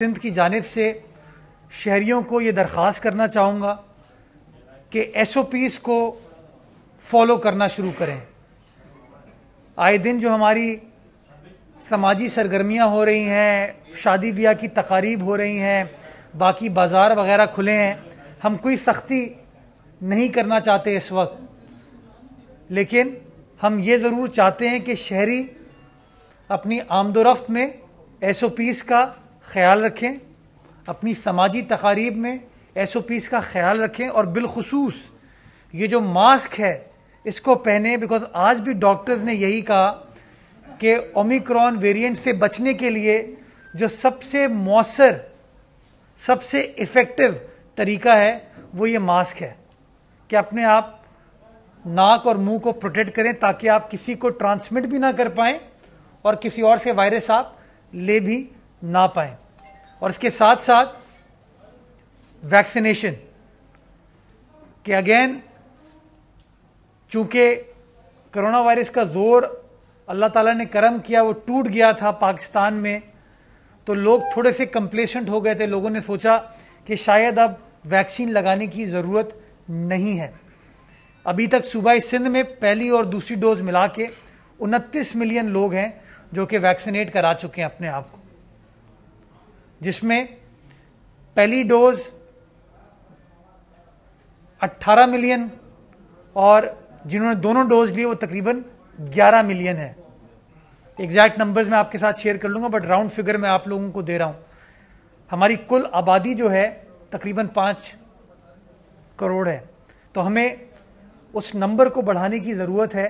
सिंध की जानिब से शहरियों को ये दरख्वास्त करना चाहूँगा कि SOPs को फॉलो करना शुरू करें। आए दिन जो हमारी समाजी सरगर्मियाँ हो रही हैं, शादी ब्याह की तकारीब हो रही हैं, बाकी बाज़ार वगैरह खुले हैं, हम कोई सख्ती नहीं करना चाहते इस वक्त, लेकिन हम ये ज़रूर चाहते हैं कि शहरी अपनी आमदोरफ्त में SOPs का ख्याल रखें, अपनी समाजी तकारीब में SOPs का ख्याल रखें और बिलखुसूस ये जो मास्क है इसको पहने। बिकॉज आज भी डॉक्टर्स ने यही कहा कि ओमिक्रॉन वेरिएंट से बचने के लिए जो सबसे मौसर, सबसे इफ़ेक्टिव तरीका है वो ये मास्क है कि अपने आप नाक और मुंह को प्रोटेक्ट करें ताकि आप किसी को ट्रांसमिट भी ना कर पाएँ और किसी और से वायरस आप ले भी ना पाए। और इसके साथ साथ वैक्सीनेशन कि अगेन चूंकि कोरोना वायरस का जोर अल्लाह ताला ने करम किया, वो टूट गया था पाकिस्तान में, तो लोग थोड़े से कंप्लेसेंट हो गए थे। लोगों ने सोचा कि शायद अब वैक्सीन लगाने की ज़रूरत नहीं है। अभी तक सूबाई सिंध में पहली और दूसरी डोज मिला के 29 मिलियन लोग हैं जो कि वैक्सीनेट करा चुके हैं अपने आप को, जिसमें पहली डोज 18 मिलियन और जिन्होंने दोनों डोज लिए वो तकरीबन 11 मिलियन है। एग्जैक्ट नंबर्स मैं आपके साथ शेयर कर लूंगा, बट राउंड फिगर मैं आप लोगों को दे रहा हूं। हमारी कुल आबादी जो है तकरीबन 5 करोड़ है, तो हमें उस नंबर को बढ़ाने की ज़रूरत है।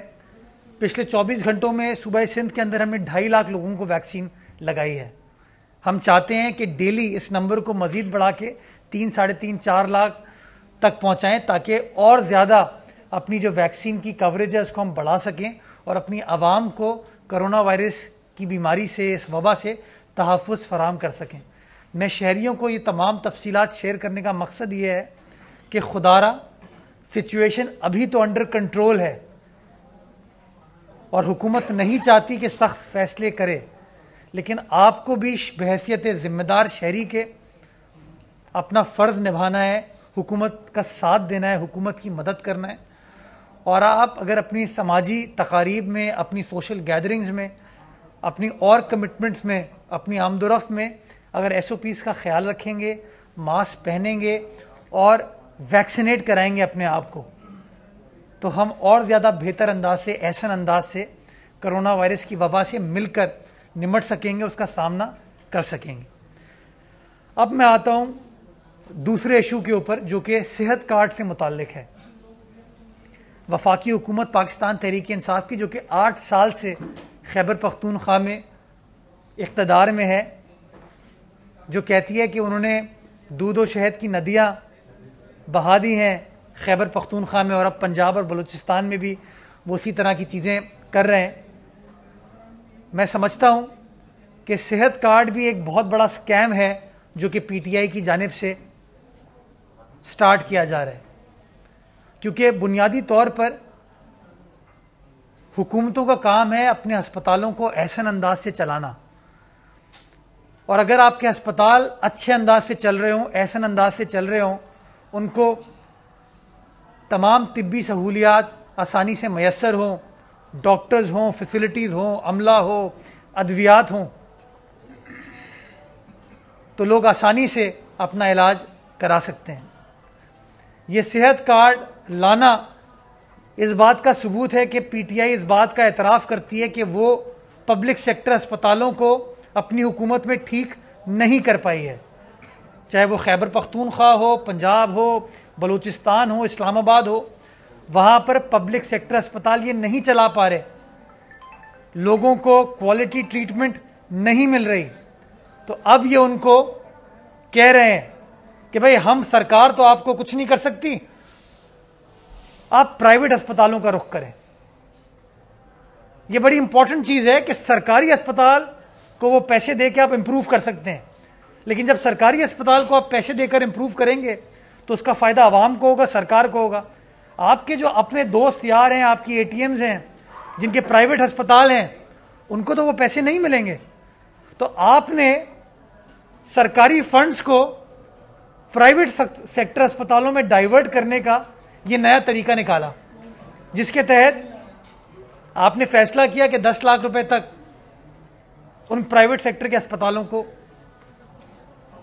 पिछले 24 घंटों में सूबाई सिंध के अंदर हमने 2.5 लाख लोगों को वैक्सीन लगाई है। हम चाहते हैं कि डेली इस नंबर को मजीद बढ़ा के 3, 3.5, 4 लाख तक पहुंचाएं ताकि और ज़्यादा अपनी जो वैक्सीन की कवरेज है उसको हम बढ़ा सकें और अपनी आवाम को कोरोना वायरस की बीमारी से, इस वबा से तहफ़्फ़ुज़ फराहम कर सकें। मैं शहरियों को ये तमाम तफसीलात शेयर करने का मकसद ये है कि खुदारा सिचुएशन अभी तो अंडर कंट्रोल है और हुकूमत नहीं चाहती कि सख्त फैसले करे, लेकिन आपको भी बहैसियत ज़िम्मेदार शहरी के अपना फ़र्ज़ निभाना है, हुकूमत का साथ देना है, हुकूमत की मदद करना है। और आप अगर अपनी समाजी तकारीब में, अपनी सोशल गैदरिंग्स में, अपनी और कमिटमेंट्स में, अपनी आमदोरफ्त में अगर SOPs का ख्याल रखेंगे, मास्क पहनेंगे और वैक्सीनेट कराएंगे अपने आप को, तो हम और ज़्यादा बेहतर अंदाज से, एहसन अंदाज से कोरोना वायरस की वबा से मिलकर निमट सकेंगे, उसका सामना कर सकेंगे। अब मैं आता हूँ दूसरे इशू के ऊपर जो कि सेहत कार्ड से मुताल्लिक है। वफाकी हुकूमत पाकिस्तान तहरीक इंसाफ की, जो कि 8 साल से खैबर पख्तूनख्वा में इक़्तिदार में है, जो कहती है कि उन्होंने दूध और शहद की नदियाँ बहा दी हैं खैबर पख्तूनख्वा में, और अब पंजाब और बलूचिस्तान में भी वो उसी तरह की चीज़ें कर रहे हैं। मैं समझता हूँ कि सेहत कार्ड भी एक बहुत बड़ा स्कैम है जो कि PTI की जानिब से स्टार्ट किया जा रहा है, क्योंकि बुनियादी तौर पर हुकूमतों का काम है अपने अस्पतालों को एहसन अंदाज से चलाना, और अगर आपके अस्पताल अच्छे अंदाज से चल रहे हों, एहसन अंदाज से चल रहे हों, उनको तमाम तिब्बी सहूलियात आसानी से मैसर हों, डॉक्टर्स हों, फैसिलिटीज़ हों, अमला हो, अद्वियात हों, तो लोग आसानी से अपना इलाज करा सकते हैं। ये सेहत कार्ड लाना इस बात का सबूत है कि PTI इस बात का एतराफ़ करती है कि वो पब्लिक सेक्टर अस्पतालों को अपनी हुकूमत में ठीक नहीं कर पाई है, चाहे वो खैबर पख्तूनख्वा हो, पंजाब हो, बलूचिस्तान हो, इस्लामाबाद हो। वहाँ पर पब्लिक सेक्टर अस्पताल ये नहीं चला पा रहे, लोगों को क्वालिटी ट्रीटमेंट नहीं मिल रही, तो अब ये उनको कह रहे हैं कि भाई हम, सरकार तो आपको कुछ नहीं कर सकती, आप प्राइवेट अस्पतालों का रुख करें। ये बड़ी इंपॉर्टेंट चीज़ है कि सरकारी अस्पताल को वो पैसे दे के आप इम्प्रूव कर सकते हैं, लेकिन जब सरकारी अस्पताल को आप पैसे देकर इम्प्रूव करेंगे तो उसका फ़ायदा आवाम को होगा, सरकार को होगा। आपके जो अपने दोस्त यार हैं, आपकी ATMs हैं, जिनके प्राइवेट अस्पताल हैं, उनको तो वो पैसे नहीं मिलेंगे। तो आपने सरकारी फंड्स को प्राइवेट सेक्टर अस्पतालों में डाइवर्ट करने का ये नया तरीका निकाला, जिसके तहत आपने फैसला किया कि 10 लाख रुपए तक उन प्राइवेट सेक्टर के अस्पतालों को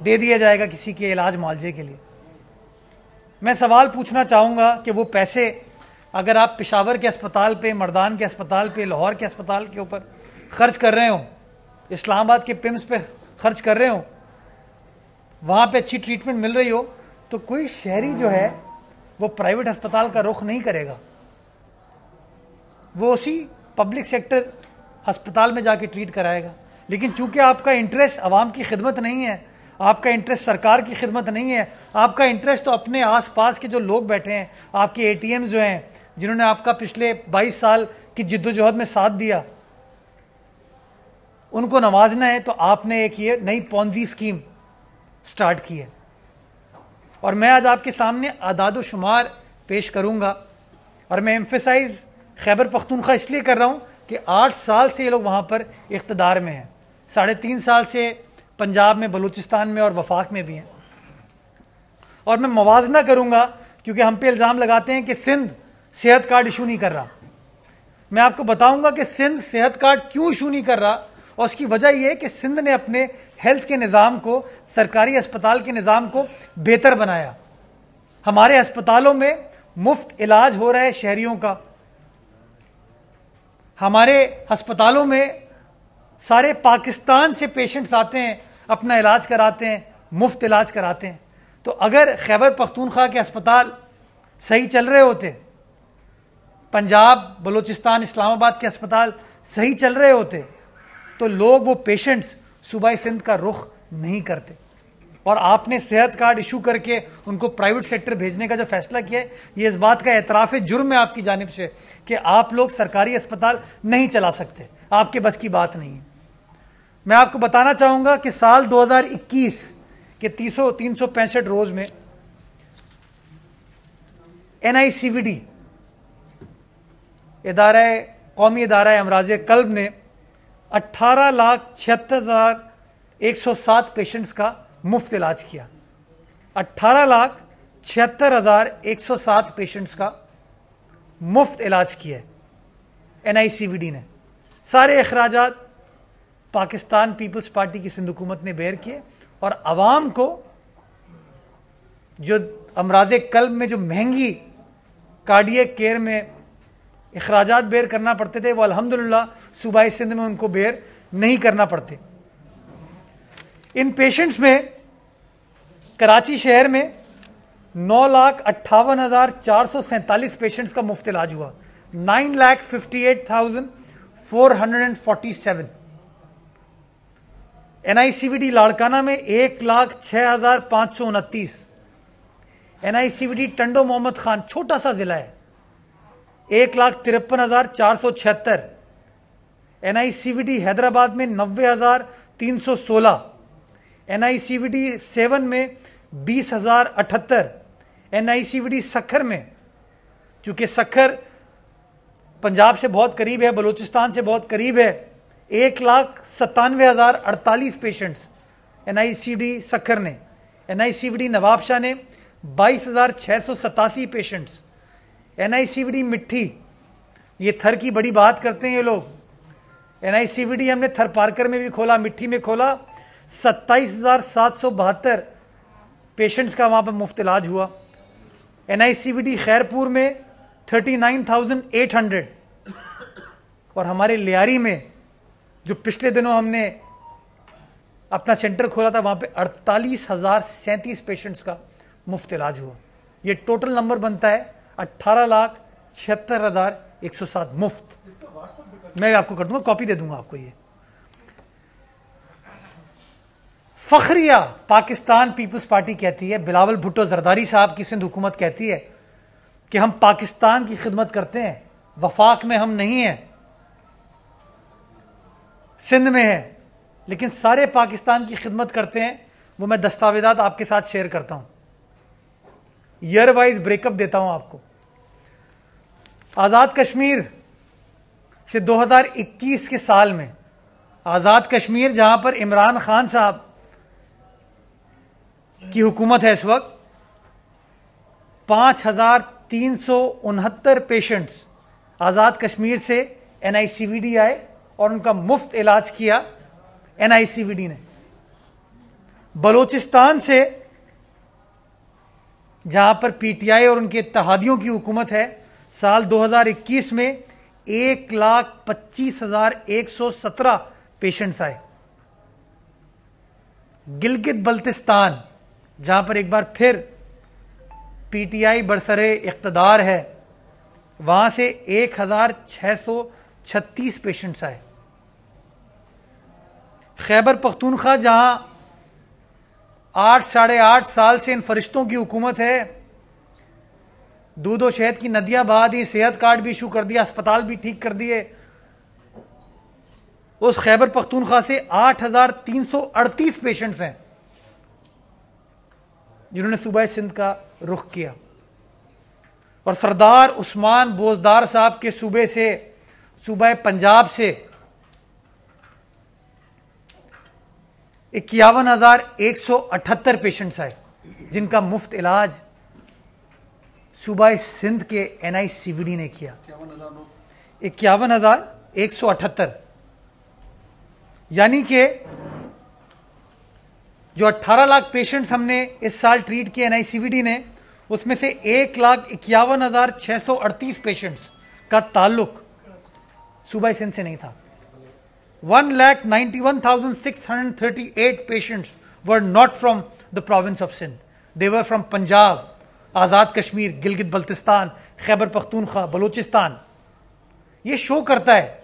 दे दिया जाएगा किसी के इलाज मुआवजे के लिए। मैं सवाल पूछना चाहूंगा कि वो पैसे अगर आप पेशावर के अस्पताल पे, मर्दान के अस्पताल पे, लाहौर के अस्पताल के ऊपर खर्च कर रहे हो, इस्लामाबाद के पिम्स पे खर्च कर रहे हो, वहां पे अच्छी ट्रीटमेंट मिल रही हो, तो कोई शहरी जो है वो प्राइवेट अस्पताल का रुख नहीं करेगा, वो उसी पब्लिक सेक्टर अस्पताल में जाके ट्रीट कराएगा। लेकिन चूंकि आपका इंटरेस्ट आवाम की खिदमत नहीं है, आपका इंटरेस्ट सरकार की खिदमत नहीं है, आपका इंटरेस्ट तो अपने आसपास के जो लोग बैठे हैं, आपके एटीएम जो हैं, जिन्होंने आपका पिछले 22 साल की जिद्दोजहद में साथ दिया, उनको नवाजना है, तो आपने एक ये नई पॉन्जी स्कीम स्टार्ट की है। और मैं आज आपके सामने आदाद व शुमार पेश करूंगा, और मैं एम्फेसाइज खैबर पख्तूनख्वा इसलिए कर रहा हूं कि 8 साल से ये लोग वहां पर इख्तदार में हैं, 3.5 साल से पंजाब में, बलूचिस्तान में और वफाक में भी हैं। और मैं मवाजना करूंगा, क्योंकि हम पे इल्ज़ाम लगाते हैं कि सिंध सेहत कार्ड इशू नहीं कर रहा। मैं आपको बताऊंगा कि सिंध सेहत कार्ड क्यों इशू नहीं कर रहा, और उसकी वजह यह है कि सिंध ने अपने हेल्थ के निज़ाम को, सरकारी अस्पताल के निज़ाम को बेहतर बनाया। हमारे अस्पतालों में मुफ्त इलाज हो रहा है शहरियों का, हमारे अस्पतालों में सारे पाकिस्तान से पेशेंट्स आते हैं, अपना इलाज कराते हैं, मुफ्त इलाज कराते हैं। तो अगर खैबर पख्तूनख्वा के अस्पताल सही चल रहे होते, पंजाब, बलूचिस्तान, इस्लामाबाद के अस्पताल सही चल रहे होते, तो लोग, वो पेशेंट्स सूबाई सिंध का रुख नहीं करते। और आपने सेहत कार्ड इशू करके उनको प्राइवेट सेक्टर भेजने का जो फैसला किया है, ये इस बात का एतराफ़ जुर्म है आपकी जानिब से कि आप लोग सरकारी अस्पताल नहीं चला सकते, आपके बस की बात नहीं है। मैं आपको बताना चाहूंगा कि साल 2021 के 365 रोज में NICVD कौमी इदारा अमराज कल्ब ने 18,76,107 पेशेंट्स का मुफ्त इलाज किया। 18,76,107 पेशेंट्स का मुफ्त इलाज किया है NICVD ने। सारे अखराजात पाकिस्तान पीपल्स पार्टी की सिंध हुकूमत ने बेयर किए, और अवाम को जो अमराज कल्ब में जो महंगी कार्डियक केयर में अखराजात बेयर करना पड़ते थे, वो अल्हम्दुलिल्लाह सूबाई सिंध में उनको बेयर नहीं करना पड़ते। इन पेशेंट्स में कराची शहर में 9,58,447 पेशेंट्स का मुफ्त इलाज हुआ, 9,58,447। NICVD लाड़काना में 1,06,529। NICVD टंडो मोहम्मद खान, छोटा सा जिला है, 1,53,476। NICVD हैदराबाद में 90,316। NICVD 7 में 20,078। NICVD सखर में, चूंकि सखर पंजाब से बहुत करीब है, बलूचिस्तान से बहुत करीब है, 1,97,048 पेशेंट्स NICVD सखर ने। NICVD नवाबशाह ने 22,687 पेशेंट्स। NICVD मिट्टी, ये थर की बड़ी बात करते हैं ये लोग, NICVD हमने थर पार्कर में भी खोला, मिट्टी में खोला, 27,772 पेशेंट्स का वहां पर मुफ्त इलाज हुआ। NICVD खैरपुर में 39,800। और हमारे लियारी में जो पिछले दिनों हमने अपना सेंटर खोला था, वहां पे 48,037 पेशेंट्स का मुफ्त इलाज हुआ। ये टोटल नंबर बनता है 18,76,107 मुफ्त। मैं आपको कर दूंगा, कॉपी दे दूंगा आपको। ये फखरिया पाकिस्तान पीपल्स पार्टी कहती है, बिलावल भुट्टो जरदारी साहब की सिंध हुकूमत कहती है कि हम पाकिस्तान की खिदमत करते हैं, वफाक में हम नहीं हैं, सिंध में है, लेकिन सारे पाकिस्तान की खिदमत करते हैं। वो मैं दस्तावेजात आपके साथ शेयर करता हूं, ईयर वाइज ब्रेकअप देता हूं आपको। आज़ाद कश्मीर से 2021 के साल में, आज़ाद कश्मीर जहां पर इमरान खान साहब की हुकूमत है इस वक्त, 5,369 पेशेंट्स आज़ाद कश्मीर से NICVD आए और उनका मुफ्त इलाज किया NICVD ने। बलोचिस्तान से, जहां पर PTI और उनके इत्तेहादियों की हुकूमत है, साल 2021 में 1,25,117 पेशेंट्स आए। गिलगित बल्तिस्तान, जहां पर एक बार फिर PTI बरसरे इख्तदार है, वहां से 1,636 पेशेंट्स आए। खैबर पख्तूनख्वा, जहां 8-8.5 साल से इन फरिश्तों की हुकूमत है, दूध और शहद की नदियां बहा दी, सेहत कार्ड भी इशू कर दिया, अस्पताल भी ठीक कर दिए, उस खैबर पख्तूनख्वा से 8,338 पेशेंट्स हैं जिन्होंने सूबा सिंध का रुख किया। और सरदार उस्मान बोजदार साहब के सूबे से, सूबा पंजाब से 51,178 पेशेंट्स आए, जिनका मुफ्त इलाज सूबा सिंध के NICVD ने किया। 51,178, यानी कि जो 18 लाख पेशेंट्स हमने इस साल ट्रीट किए NICVD ने, उसमें से 1,51,638 पेशेंट्स का ताल्लुक सूबा सिंध से नहीं था। 1,91,638 patients were not from the province of Sindh, they were from Punjab, Azad Kashmir, Gilgit Baltistan, Khyber Pakhtunkhwa, Balochistan. ये शो करता है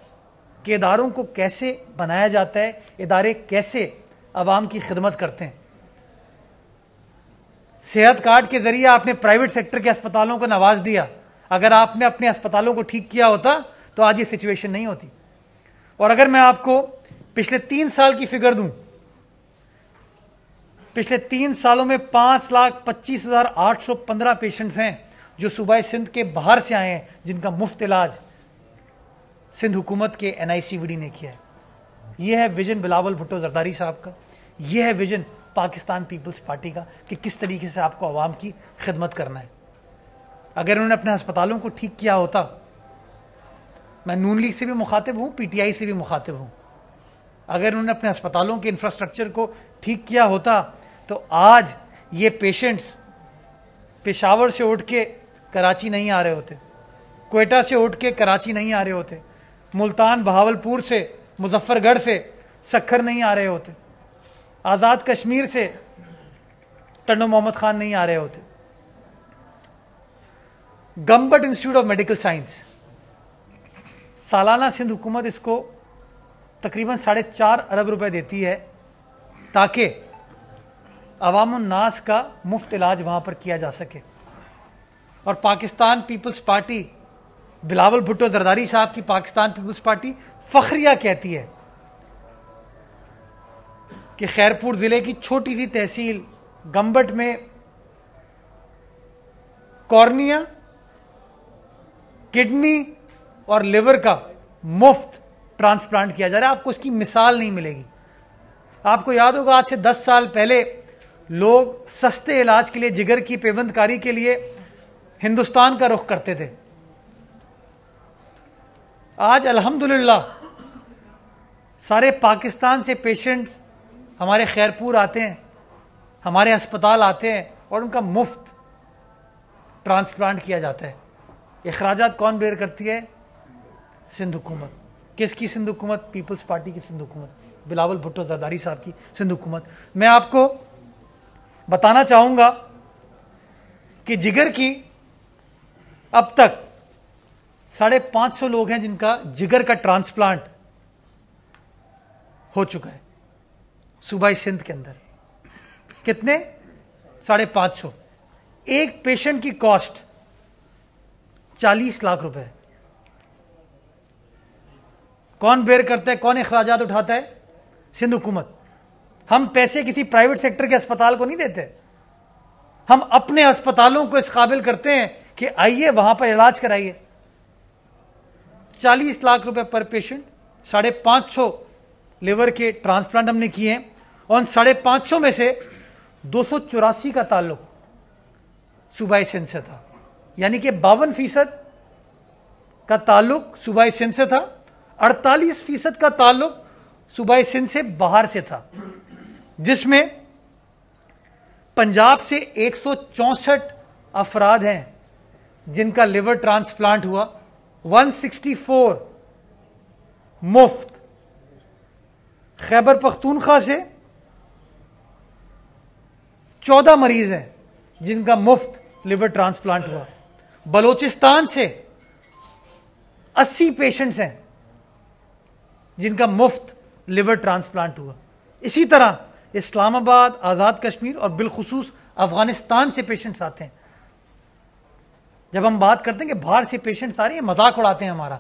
कि इदारों को कैसे बनाया जाता है, इदारे कैसे अवाम की खिदमत करते हैं। सेहत कार्ड के जरिए आपने प्राइवेट सेक्टर के अस्पतालों को नवाज दिया। अगर आपने अपने अस्पतालों को ठीक किया होता तो आज ये सिचुएशन नहीं होती। और अगर मैं आपको पिछले 3 साल की फिगर दूं, पिछले 3 सालों में 5,25,815 पेशेंट्स हैं जो सूबा सिंध के बाहर से आए हैं, जिनका मुफ्त इलाज सिंध हुकूमत के NICVD ने किया है। यह है विजन बिलावल भुट्टो जरदारी साहब का, यह है विजन पाकिस्तान पीपल्स पार्टी का कि किस तरीके से आपको अवाम की खिदमत करना है। अगर उन्होंने अपने अस्पतालों को ठीक किया होता, मैं नून लीग से भी मुखातिब हूं, PTI से भी मुखातिब हूं, अगर उन्होंने अपने अस्पतालों के इंफ्रास्ट्रक्चर को ठीक किया होता तो आज ये पेशेंट्स पेशावर से उठ के कराची नहीं आ रहे होते, क्वेटा से उठ के कराची नहीं आ रहे होते, मुल्तान बहावलपुर से, मुजफ्फरगढ़ से सक्खर नहीं आ रहे होते, आज़ाद कश्मीर से टंडो मोहम्मद खान नहीं आ रहे होते। गम्बट इंस्टीट्यूट ऑफ मेडिकल साइंस, सालाना सिंध हुकूमत इसको तकरीबन 4.5 अरब रुपए देती है ताकि अवामुन नास का मुफ्त इलाज वहां पर किया जा सके। और पाकिस्तान पीपल्स पार्टी, बिलावल भुट्टो जरदारी साहब की पाकिस्तान पीपल्स पार्टी फखरिया कहती है कि खैरपुर जिले की छोटी सी तहसील गम्बट में कॉर्निया, किडनी और लिवर का मुफ्त ट्रांसप्लांट किया जा रहा है। आपको इसकी मिसाल नहीं मिलेगी। आपको याद होगा आज से 10 साल पहले लोग सस्ते इलाज के लिए, जिगर की पेवंदकारी के लिए हिंदुस्तान का रुख करते थे। आज अल्हम्दुलिल्लाह सारे पाकिस्तान से पेशेंट्स हमारे खैरपुर आते हैं, हमारे अस्पताल आते हैं और उनका मुफ्त ट्रांसप्लांट किया जाता है। इखराजात कौन बेयर करती है? सिंध हुकूमत। किसकी सिंध हुकूमत? पीपल्स पार्टी की सिंध हुकूमत, बिलावल भुट्टो जरदारी साहब की सिंध हुकूमत। मैं आपको बताना चाहूंगा कि जिगर की अब तक 550 लोग हैं जिनका जिगर का ट्रांसप्लांट हो चुका है सूबा सिंध के अंदर। कितने? 550। एक पेशेंट की कॉस्ट 40 लाख रुपए। कौन बेयर करता है, कौन इखराजात उठाता है? सिंध हुकूमत। हम पैसे किसी प्राइवेट सेक्टर के अस्पताल को नहीं देते, हम अपने अस्पतालों को इस काबिल करते हैं कि आइए वहां पर इलाज कराइए। 40 लाख रुपए पर पेशेंट। 550 लिवर के ट्रांसप्लांट हमने किए हैं और 550 में से 284 का ताल्लुक सूबाई सिंध से था, यानी कि 52% का ताल्लुक सूबाई सिंध से था, 48% का ताल्लुक सूबाई सिंध से बाहर से था, जिसमें पंजाब से 164 अफराद हैं जिनका लिवर ट्रांसप्लांट हुआ, 164 मुफ्त। खैबर पख्तूनख्वा से 14 मरीज हैं जिनका मुफ्त लिवर ट्रांसप्लांट हुआ। बलोचिस्तान से 80 पेशेंट्स हैं जिनका मुफ्त लिवर ट्रांसप्लांट हुआ। इसी तरह इस्लामाबाद, आज़ाद कश्मीर और बिलखुसूस अफगानिस्तान से पेशेंट्स आते हैं। जब हम बात करते हैं कि बाहर से पेशेंट्स आ रहे हैं, मजाक उड़ाते हैं हमारा।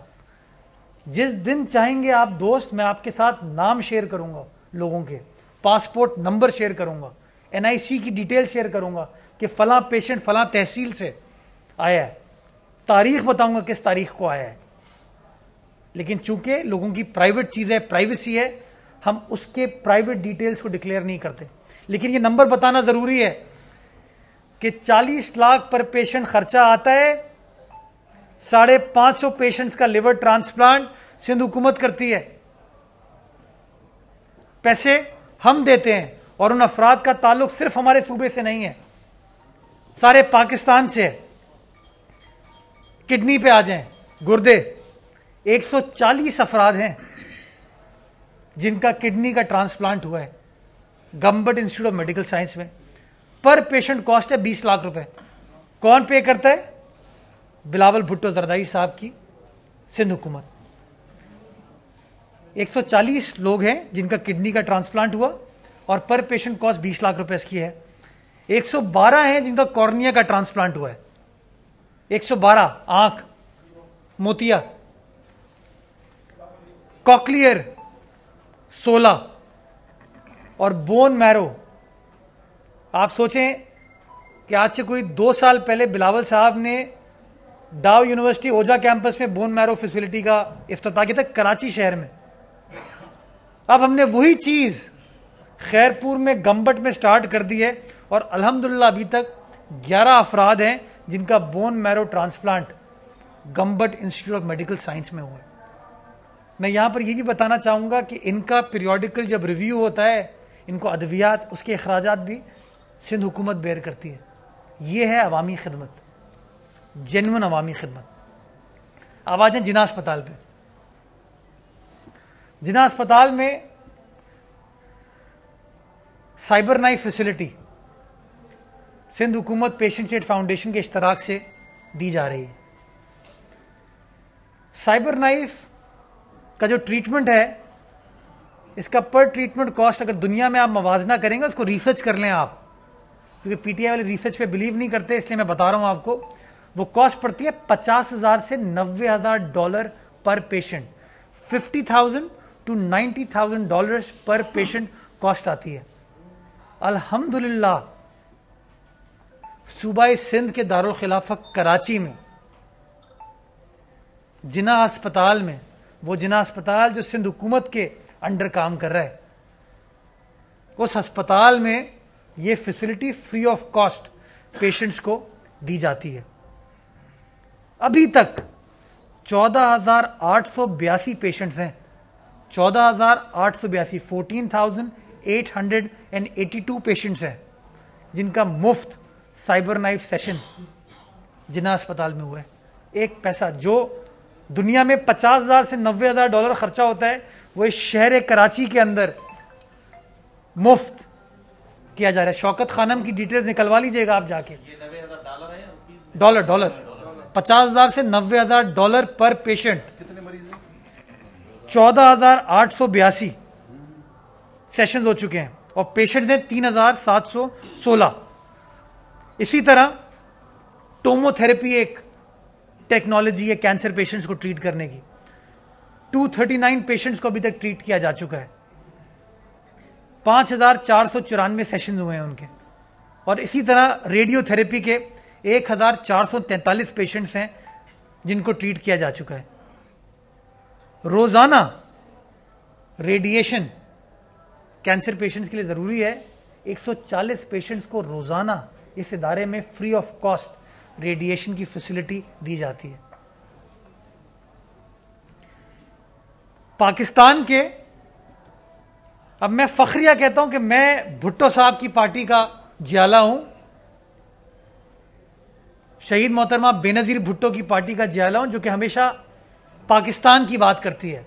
जिस दिन चाहेंगे आप दोस्त, मैं आपके साथ नाम शेयर करूंगा, लोगों के पासपोर्ट नंबर शेयर करूंगा, NIC की डिटेल शेयर करूंगा कि फला पेशेंट फला तहसील से आया है, तारीख बताऊंगा किस तारीख को आया है। लेकिन चूंकि लोगों की प्राइवेट चीज है, प्राइवेसी है, हम उसके प्राइवेट डिटेल्स को डिक्लेयर नहीं करते। लेकिन ये नंबर बताना जरूरी है कि 40 लाख पर पेशेंट खर्चा आता है, 550 पेशेंट्स का लिवर ट्रांसप्लांट सिंध हुकूमत करती है। पैसे हम देते हैं और उन अफराद का ताल्लुक सिर्फ हमारे सूबे से नहीं है, सारे पाकिस्तान से है। किडनी पे आ जाएं, गुर्दे, 140 अफराद हैं जिनका किडनी का ट्रांसप्लांट हुआ है government institute of medical science में। पर पेशेंट कॉस्ट है 20 लाख रुपए। कौन पे करता है? बिलावल भुट्टो जरदारी साहब की सिंध हुकूमत। 140 लोग हैं जिनका किडनी का ट्रांसप्लांट हुआ और पर पेशेंट कॉस्ट 20 लाख रुपए इसकी है। 112 हैं जिनका कॉर्निया का ट्रांसप्लांट हुआ है, 112 आंख, मोतिया। कॉकलियर 16 और बोन मैरो। आप सोचें कि आज से कोई 2 साल पहले बिलावल साहब ने डाव यूनिवर्सिटी ओजा कैंपस में बोन मैरो फैसिलिटी का इफ्तिताह किया था, कराची शहर में। अब हमने वही चीज खैरपुर में गंबट में स्टार्ट कर दी है और अल्हम्दुलिल्लाह अभी तक 11 अफराद हैं जिनका bone marrow transplant Gambat institute of medical science में हुआ है। मैं यहां पर यह भी बताना चाहूंगा कि इनका पीरियोडिकल जब रिव्यू होता है, इनको अद्वियात, उसके अखराजात भी सिंध हुकूमत बेयर करती है। यह है अवामी खिदमत, जेन्युइन अवामी खिदमत। अब आ जाए जिना अस्पताल पे। जिना अस्पताल में साइबर नाइफ फैसिलिटी सिंध हुकूमत पेशेंट एड फाउंडेशन के इश्तराक से दी जा रही है। साइबर नाइफ का जो ट्रीटमेंट है, इसका पर ट्रीटमेंट कॉस्ट अगर दुनिया में आप मवाजना करेंगे, उसको रिसर्च कर लें आप, क्योंकि PTI वाले रिसर्च पे बिलीव नहीं करते, इसलिए मैं बता रहा हूं आपको। वो कॉस्ट पड़ती है $50,000 से $90,000 पर पेशेंट। $50,000 to $90,000 पर पेशेंट कॉस्ट आती है। अल्हम्दुलिल्लाह सूबाई सिंध के दारुल खिलाफत कराची में जिना अस्पताल में, वो जिना अस्पताल जो सिंध हुकूमत के अंडर काम कर रहा है, उस अस्पताल में ये facility free of cost patients को दी जाती है। अभी तक 14,882 पेशेंट्स हैं, 14,882, 14,882 पेशेंट्स हैं जिनका मुफ्त साइबर नाइफ सेशन जिना अस्पताल में हुआ है। एक पैसा जो दुनिया में $50,000 से $90,000 खर्चा होता है, वो इस शहर कराची के अंदर मुफ्त किया जा रहा है। शौकत खानम की डिटेल्स निकलवा लीजिएगा आप जाके। डॉलर 50,000 से $90,000 पर पेशेंट। 14,882 सेशन हो चुके हैं और पेशेंट हैं 3,716। इसी तरह टोमोथेरेपी एक टेक्नोलॉजी है कैंसर पेशेंट्स को ट्रीट करने की। 239 पेशेंट्स को अभी तक ट्रीट किया जा चुका है। 5,494 सेशन हुए हैं उनके। और इसी तरह रेडियोथेरेपी के 1,443 पेशेंट्स हैं जिनको ट्रीट किया जा चुका है। रोजाना रेडिएशन कैंसर पेशेंट्स के लिए जरूरी है, 140 पेशेंट्स को रोजाना इस इदारे में फ्री ऑफ कॉस्ट रेडिएशन की फैसिलिटी दी जाती है। पाकिस्तान के, अब मैं फखरिया कहता हूं कि मैं भुट्टो साहब की पार्टी का जियाला हूं, शहीद मोहतरमा बेनजीर भुट्टो की पार्टी का जियाला हूं, जो कि हमेशा पाकिस्तान की बात करती है।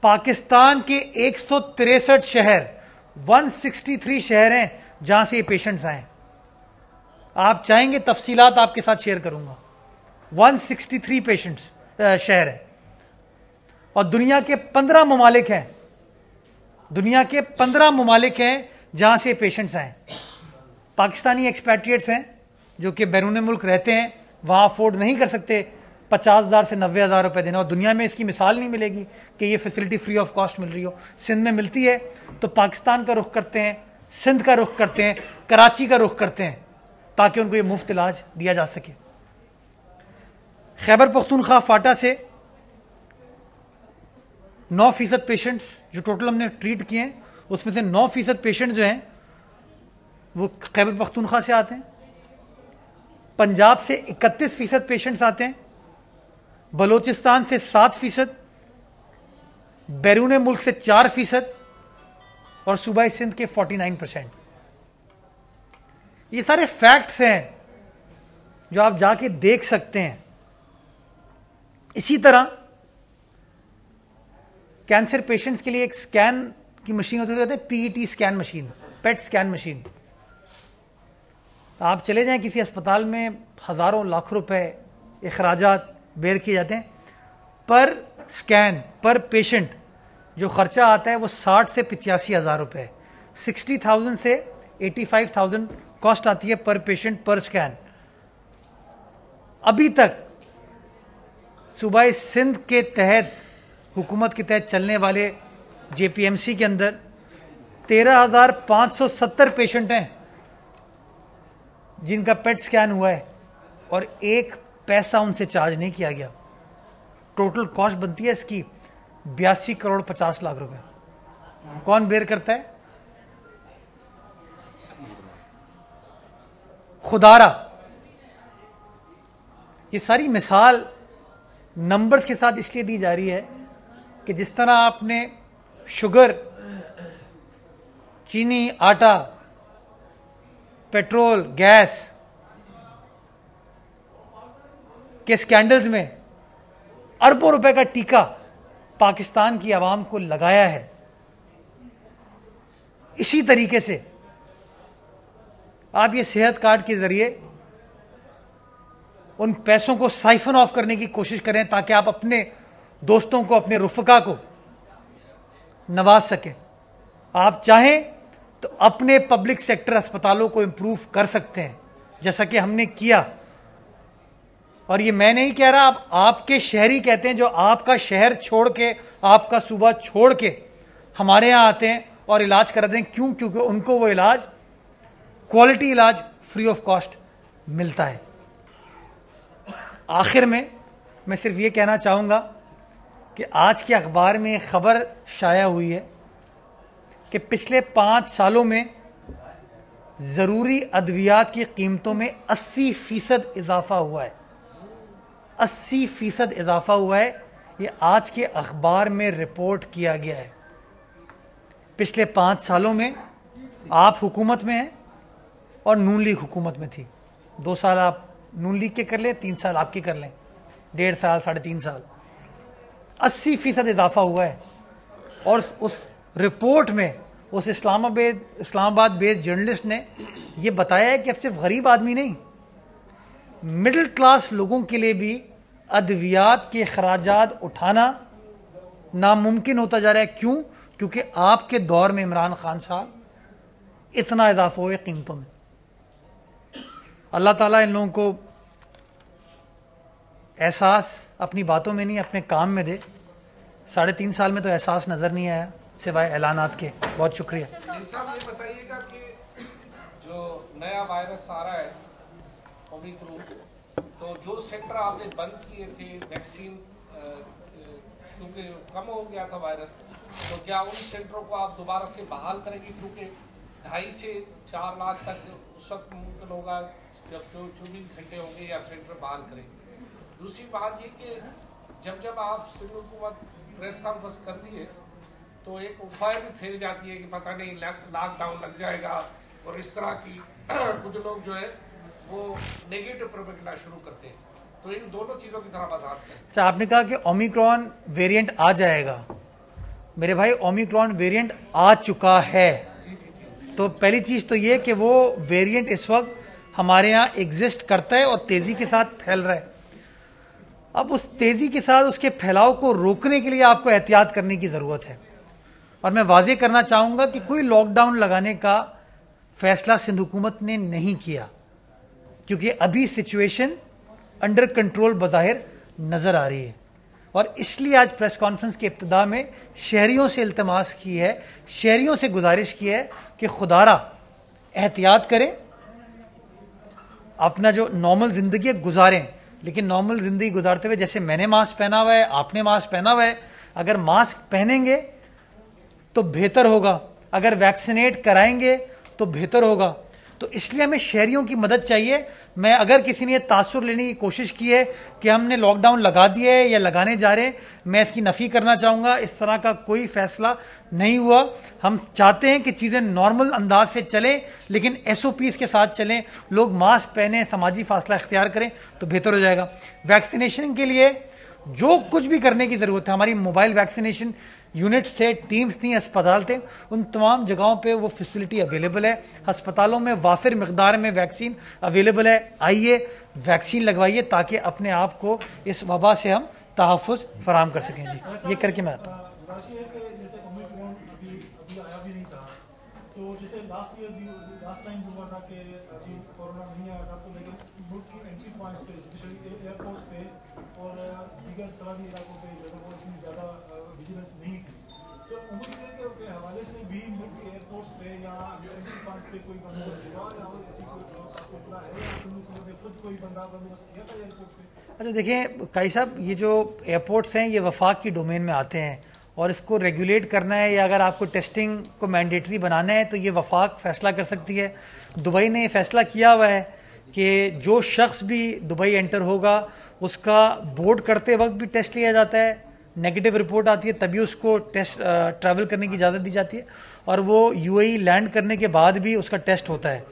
पाकिस्तान के 163 शहर, 163 शहर हैं जहां से ये पेशेंट्स आए। आप चाहेंगे तफसीलात आपके साथ शेयर करूंगा। 163 पेशेंट्स शहर है और दुनिया के 15 ममालिक हैं, दुनिया के 15 ममालिक हैं जहां से पेशेंट्स आए। पाकिस्तानी एक्सपैट्रिएट्स हैं जो कि बैरून मुल्क रहते हैं, वहां अफोर्ड नहीं कर सकते 50,000 से 90,000 रुपए देना, और दुनिया में इसकी मिसाल नहीं मिलेगी कि ये फैसिलिटी फ्री ऑफ कॉस्ट मिल रही हो। सिंध में मिलती है तो पाकिस्तान का रुख करते हैं, सिंध का रुख करते हैं, कराची का रुख करते हैं, ताकि उनको ये मुफ्त इलाज दिया जा सके। खैबर पख्तूनख्वा फाटा से 9% पेशेंट्स जो टोटल हमने ट्रीट किए हैं, उसमें से 9% पेशेंट जो हैं वो खैबर पख्तूनख्वा से आते हैं। पंजाब से 31% पेशेंट्स आते हैं, बलोचिस्तान से 7%, बैरून मुल्क से 4% और सूबाई सिंध के 49%। ये सारे फैक्ट्स हैं जो आप जाके देख सकते हैं। इसी तरह कैंसर पेशेंट्स के लिए एक स्कैन की मशीन होती है, PET scan machine, PET scan machine. आप चले जाएं किसी अस्पताल में, हजारों लाख रुपए अखराजात बेयर किए जाते हैं, पर स्कैन पर पेशेंट जो खर्चा आता है वो 60 से 85,000 रुपए है। 60,000 से 85,000 कॉस्ट आती है पर पेशेंट पर स्कैन। अभी तक सूबाई सिंध के तहत, हुकूमत के तहत चलने वाले जेपीएमसी के अंदर 13,570 पेशेंट हैं जिनका पेट स्कैन हुआ है और 1 पैसा उनसे चार्ज नहीं किया गया। टोटल कॉस्ट बनती है इसकी 82 करोड़ 50 लाख रुपए। कौन बेयर करता है? खुदारा। ये सारी मिसाल नंबर्स के साथ इसलिए दी जा रही है कि जिस तरह आपने शुगर, चीनी, आटा, पेट्रोल, गैस के स्कैंडल्स में अरबों रुपए का टीका पाकिस्तान की आवाम को लगाया है, इसी तरीके से आप ये सेहत कार्ड के जरिए उन पैसों को साइफन ऑफ करने की कोशिश करें ताकि आप अपने दोस्तों को, अपने रुफका को नवाज सकें। आप चाहें तो अपने पब्लिक सेक्टर अस्पतालों को इंप्रूव कर सकते हैं, जैसा कि हमने किया। और ये मैं नहीं कह रहा, आपके शहरी कहते हैं, जो आपका शहर छोड़ के, आपका सूबा छोड़ के हमारे यहां आते हैं और इलाज कराते हैं। क्यों? क्योंकि उनको वो इलाज, क्वालिटी इलाज फ्री ऑफ कॉस्ट मिलता है। आखिर में मैं सिर्फ ये कहना चाहूंगा कि आज के अखबार में एक खबर शाया हुई है कि पिछले 5 सालों में जरूरी अद्वियात की कीमतों में 80% इजाफा हुआ है। 80% इजाफा हुआ है। ये आज के अखबार में रिपोर्ट किया गया है। पिछले 5 सालों में आप हुकूमत में हैं और नून लीग हुकूमत में थी। 2 साल आप नून लीग के कर लें, 3 साल आपके कर लें, 1.5 साल, 3.5 साल, 80% इजाफा हुआ है। और उस रिपोर्ट में उस इस्लामाबाद बेस्ड जर्नलिस्ट ने यह बताया है कि अब सिर्फ गरीब आदमी नहीं, मिडिल क्लास लोगों के लिए भी अद्वियात के खराजात उठाना नामुमकिन होता जा रहा है। क्यों? क्योंकि आपके दौर में इमरान खान साहब इतना इजाफा हुआ कीमतों में। अल्लाह ताला इन लोगों को एहसास अपनी बातों में नहीं, अपने काम में दे। 3.5 साल में तो एहसास नजर नहीं आया सिवाय ऐलानात के। बहुत शुक्रिया। साहब ये बताइएगा कि जो नया वायरस आ रहा है ओमिक्रॉन, तो जो सेक्टर आपने बंद किए थे वैक्सीन क्योंकि कम हो गया था वायरस, तो क्या उन सेंटरों को आप दोबारा से बहाल करेंगे? क्योंकि 2.5 से 4 लाख तक उस वक्त मुमकिन होगा जब जो 24 घंटे होंगे या सेंटर बहाल करेंगे। दूसरी बात ये कि जब आप सिंध हुकूमत प्रेस कॉन्फ्रेंस करती है तो एक अफवाह भी फैल जाती है कि पता नहीं लॉकडाउन लग जाएगा, और इस तरह की कुछ लोग जो है वो नेगेटिव प्रोपेगेंडा शुरू करते हैं। तो इन दोनों चीजों की तरफ वजाहत करें। अच्छा, आपने कहा कि ओमिक्रॉन वेरिएंट आ जाएगा। मेरे भाई, ओमिक्रॉन वेरिएंट आ चुका है। तो पहली चीज तो ये कि वो वेरिएंट इस वक्त हमारे यहाँ एग्जिस्ट करता है और तेजी के साथ फैल रहा है। अब उस तेजी के साथ उसके फैलाव को रोकने के लिए आपको एहतियात करने की जरूरत है। और मैं वाजे करना चाहूंगा कि कोई लॉकडाउन लगाने का फैसला सिंध हुकूमत ने नहीं किया, क्योंकि अभी सिचुएशन अंडर कंट्रोल बज़ाहिर नजर आ रही है। और इसलिए आज प्रेस कॉन्फ्रेंस के इब्तिदा में शहरियों से इल्तमास की है, शहरियों से गुजारिश की है कि खुदारा एहतियात करें, अपना जो नॉर्मल जिंदगी गुजारें। लेकिन नॉर्मल जिंदगी गुजारते हुए, जैसे मैंने मास्क पहना हुआ है, आपने मास्क पहना हुआ है, अगर मास्क पहनेंगे तो बेहतर होगा, अगर वैक्सीनेट कराएंगे तो बेहतर होगा। तो इसलिए हमें शहरियों की मदद चाहिए। मैं अगर किसी ने तासुर लेने की कोशिश की है कि हमने लॉकडाउन लगा दिया है या लगाने जा रहे हैं, मैं इसकी नफी करना चाहूंगा। इस तरह का कोई फैसला नहीं हुआ। हम चाहते हैं कि चीजें नॉर्मल अंदाज से चलें, लेकिन एसओपीज के साथ चलें। लोग मास्क पहने, समाजी फासला इख्तियार करें तो बेहतर हो जाएगा। वैक्सीनेशन के लिए जो कुछ भी करने की जरूरत है, हमारी मोबाइल वैक्सीनेशन यूनिट्स थे, टीम्स थी, अस्पताल थे, उन तमाम जगहों पे वो फैसिलिटी अवेलेबल है। अस्पतालों में वाफिर मिकदार में वैक्सीन अवेलेबल है। आइए वैक्सीन लगवाइए ताकि अपने आप को इस वबा से हम तहफ़्फ़ुज़ फराहम कर सकें। जी, ये करके मैं आता हूँ। जैसे ओमिक्रॉन अभी आया भी नहीं था, तो जैसे लास्ट टाइम हुआ था कि अभी कोरोना नहीं आया था, तो लेकिन मुल्क की एंट्री पॉइंट्स पे, स्पेशली एयरपोर्ट्स पे और दीगर सरहदी इलाकों पे जगह पर इतनी ज़्यादा विजिलेंस नहीं थी। तो उम्र के हवाले से भी मुल्क के एयरपोर्ट्स पे या एंट्री पॉइंट्स पे कोई बंदोबस्त हुआ या ऐसी कोई पता है या खुद कोई बंदोबस्त किया था एयरपोर्ट पे? अच्छा देखिए काई साहब, ये जो एयरपोर्ट्स हैं ये वफाक की डोमेन में आते हैं, और इसको रेगुलेट करना है या अगर आपको टेस्टिंग को मैंडेटरी बनाना है तो ये वफाक फैसला कर सकती है। दुबई ने फैसला किया हुआ है कि जो शख्स भी दुबई एंटर होगा उसका बोर्ड करते वक्त भी टेस्ट लिया जाता है, नेगेटिव रिपोर्ट आती है तभी उसको टेस्ट ट्रैवल करने की इजाज़त दी जाती है, और वो यूएई लैंड करने के बाद भी उसका टेस्ट होता है।